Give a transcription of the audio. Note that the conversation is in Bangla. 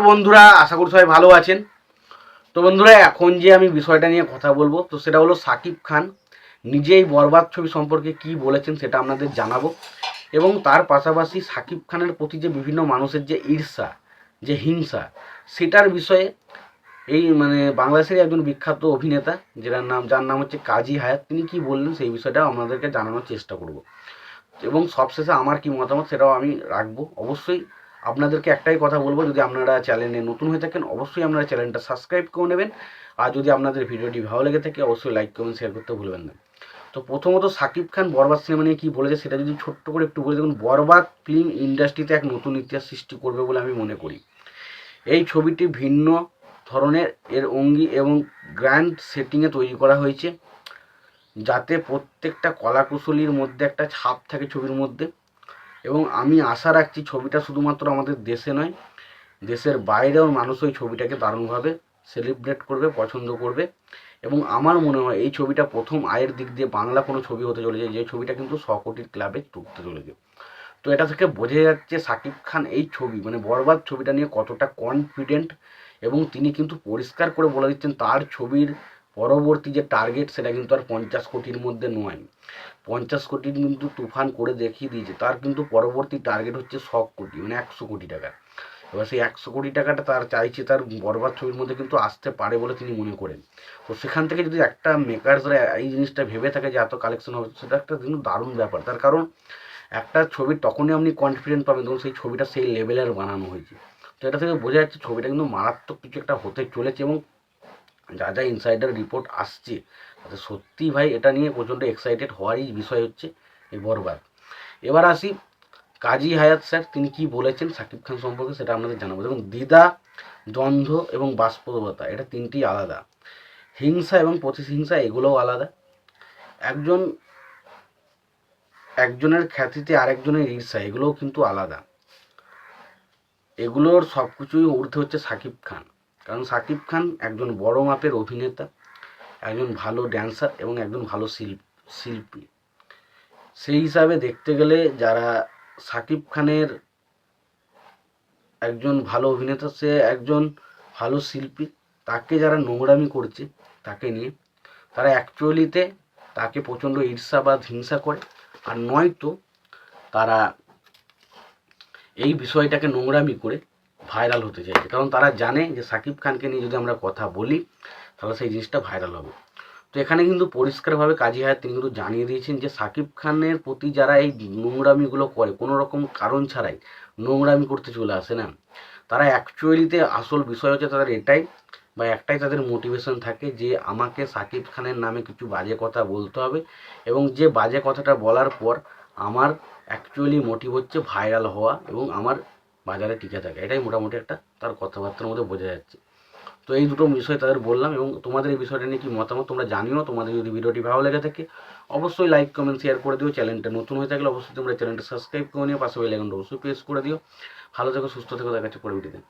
বন্ধুরা, আশা করি সবাই ভালো আছেন। তো বন্ধুরা, এখন যে আমি বিষয়টা নিয়ে কথা বলবো, তো সেটা হলো সাকিব খান নিজেই বরবাদ ছবি সম্পর্কে কি বলেছেন সেটা আপনাদের জানাবো। এবং তার পাশাপাশি সাকিব খানের প্রতি যে বিভিন্ন মানুষের যে ঈর্ষা, যে হিংসা, সেটার বিষয়ে এই বাংলাদেশের একজন বিখ্যাত অভিনেতা যার নাম হচ্ছে কাজী হায়াত, তিনি কি বললেন সেই বিষয়টা আপনাদেরকে জানানোর চেষ্টা করব। এবং সবশেষে আমার কি মতামত সেটাও আমি রাখবো। অবশ্যই আপনাদেরকে একটাই কথা বলবো, যদি আপনারা চ্যানেলে নতুন হয়ে থাকেন অবশ্যই আপনারা চ্যানেলটা সাবস্ক্রাইব করে নেবেন। আর যদি আপনাদের ভিডিওটি ভালো লেগে থাকে অবশ্যই লাইক কমেন্ট শেয়ার করতে ভুলবেন না। তো প্রথমত সাকিব খান বরবাদ সিনেমা নিয়ে কী বলেছে সেটা যদি ছোট্ট করে একটু বলে দেখুন। বরবাদ ফিল্ম ইন্ডাস্ট্রিতে এক নতুন ইতিহাস সৃষ্টি করবে বলে আমি মনে করি। এই ছবিটি ভিন্ন ধরনের এর অঙ্গি এবং গ্র্যান্ড সেটিংয়ে তৈরি করা হয়েছে, যাতে প্রত্যেকটা কলাকুশলীর মধ্যে একটা ছাপ থাকে ছবির মধ্যে। এবং আমি আশা রাখছি ছবিটা শুধুমাত্র আমাদের দেশে নয়, দেশের বাইরেও মানুষ ওই ছবিটাকে দারুণভাবে সেলিব্রেট করবে, পছন্দ করবে। এবং আমার মনে হয় এই ছবিটা প্রথম আয়ের দিক দিয়ে বাংলা কোনো ছবি হতে চলেছে, যে ছবিটা কিন্তু 100 কোটির ক্লাবে ঢুকতে চলেছে। তো এটা থেকে বোঝা যাচ্ছে সাকিব খান এই ছবি বরবাদ ছবিটা নিয়ে কতটা কনফিডেন্ট। এবং তিনি কিন্তু পরিষ্কার করে বলে দিচ্ছেন তার ছবির পরবর্তী যে টার্গেট সেটা কিন্তু আর 50 কোটির মধ্যে নয়। 50 কোটি কিন্তু তুফান করে দেখিয়ে দিয়েছে, তার কিন্তু পরবর্তী টার্গেট হচ্ছে 100 কোটি, 100 কোটি টাকা। এবার সেই 100 কোটি টাকাটা তার চাইছে তার বরবাদ ছবির মধ্যে কিন্তু আসতে পারে বলে তিনি মনে করেন। তো সেখান থেকে যদি একটা মেকার্সরা এই জিনিসটা ভেবে থাকে যে এত কালেকশন হবে, সেটা একটা কিন্তু দারুণ ব্যাপার। তার কারণ একটা ছবি তখনই আপনি কনফিডেন্ট পাবেন যখন সেই ছবিটা সেই লেভেলের বানানো হয়েছে। তো এটা থেকে বোঝা যাচ্ছে ছবিটা কিন্তু মারাত্মক কিছু একটা হতে চলেছে। এবং যা যা ইনসাইডার রিপোর্ট আসছে তাতে সত্যিই ভাই এটা নিয়ে প্রচণ্ড এক্সাইটেড হওয়ারই বিষয় হচ্ছে এই বরবাদ। এবার আসি কাজী হায়াত স্যার, তিনি কি বলেছেন সাকিব খান সম্পর্কে সেটা আপনাদের জানাবো। দেখুন, দ্বিধা, দ্বন্দ্ব এবং বাস্তবতা, এটা তিনটি আলাদা। হিংসা এবং প্রতিহিংসা এগুলোও আলাদা। একজনের খ্যাতিতে আরেকজনের ঈর্ষা এগুলোও কিন্তু আলাদা। এগুলোর সব কিছুই ঊর্ধ্বে হচ্ছে সাকিব খান। কারণ সাকিব খান একজন বড় মাপের অভিনেতা, একজন ভালো ড্যান্সার এবং একজন ভালো শিল্পী। সেই হিসাবে দেখতে গেলে যারা সাকিব খানের একজন ভালো অভিনেতা, সে একজন ভালো শিল্পী, তাকে যারা নোংরামি করছে তাকে নিয়ে, তারা অ্যাকচুয়ালিতে তাকে প্রচণ্ড ঈর্ষা বা হিংসা করে। আর নয়তো তারা এই বিষয়টাকে নোংরামি করে ভাইরাল হতে চাইছে, কারণ তারা জানে যে সাকিব খানকে নিয়ে যদি আমরা কথা বলি তাহলে সেই জিনিসটা ভাইরাল হবে। তো এখানে কিন্তু পরিষ্কারভাবে কাজী হায়াত তিনি কিন্তু জানিয়ে দিয়েছেন যে সাকিব খানের প্রতি যারা এই নোংরামিগুলো করে, কোনো রকম কারণ ছাড়াই নোংরামি করতে চলে আসে না, তারা অ্যাকচুয়ালিতে আসল বিষয় হচ্ছে তাদের এটাই বা একটাই তাদের মোটিভেশন থাকে যে আমাকে সাকিব খানের নামে কিছু বাজে কথা বলতে হবে, এবং যে বাজে কথাটা বলার পর আমার অ্যাকচুয়ালি মোটিভ হচ্ছে ভাইরাল হওয়া এবং আমার বাজারে টিকে থাকা। এটাই মোটামুটি একটা তার কথাবার্তার মধ্যে বোঝা যাচ্ছে। তো এই দুটো বিষয় তাদের বললাম। এবং তোমাদের এই বিষয়টা নিয়ে কি মতামত তোমরা জানিও। তোমাদের যদি ভিডিওটি ভালো লেগে থাকে অবশ্যই লাইক কমেন্ট শেয়ার করে দিও। চ্যানেলটা নতুন হয়ে থাকলে অবশ্যই তোমরা চ্যানেলটা সাবস্ক্রাইব করে নিও, পাশে বেল আইকনটা অবশ্যই প্রেস করে দিও। ভালো থেকো, সুস্থ থেকো, দেখা হচ্ছে পরের ভিডিওতে।